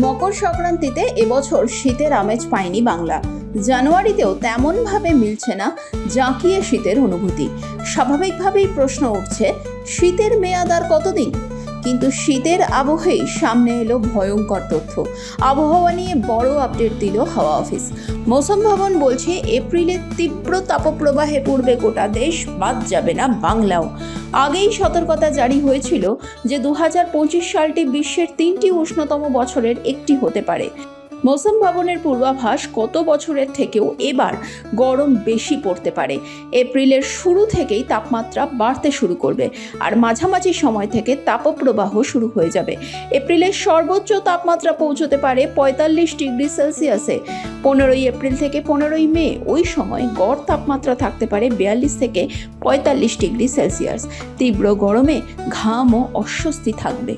মকর সংক্রান্তিতে এবছর শীতের আমেজ পায়নি বাংলা। জানুয়ারিতেও তেমনভাবে মিলছে না জাঁকিয়ে শীতের অনুভূতি। স্বাভাবিকভাবেই প্রশ্ন উঠছে, শীতের মেয়াদ আর কতদিন? কিন্তু শীতের আবহেই সামনে এলো ভয়ঙ্কর তথ্য। আবহাওয়া নিয়ে বড় আপডেট দিল হাওয়া অফিস। মৌসুম ভবন বলছে, এপ্রিলের তীব্র তাপপ্রবাহে পূর্বে গোটা দেশ, বাদ যাবে না বাংলাও। আগেই সতর্কতা জারি হয়েছিল যে 2025 সালটি বিশ্বের 3টি উষ্ণতম বছরের একটি হতে পারে। মৌসুম ভবনের পূর্বাভাস, গত বছরের থেকেও এবার গরম বেশি পড়তে পারে। এপ্রিলের শুরু থেকেই তাপমাত্রা বাড়তে শুরু করবে, আর মাঝামাঝি সময় থেকে তাপপ্রবাহ শুরু হয়ে যাবে। এপ্রিলের সর্বোচ্চ তাপমাত্রা পৌঁছতে পারে 45 ডিগ্রি সেলসিয়াসে। 15ই এপ্রিল থেকে 15ই মে ওই সময় গড় তাপমাত্রা থাকতে পারে 42 থেকে 45 ডিগ্রি সেলসিয়াস। তীব্র গরমে ঘাম ও অস্বস্তি থাকবে।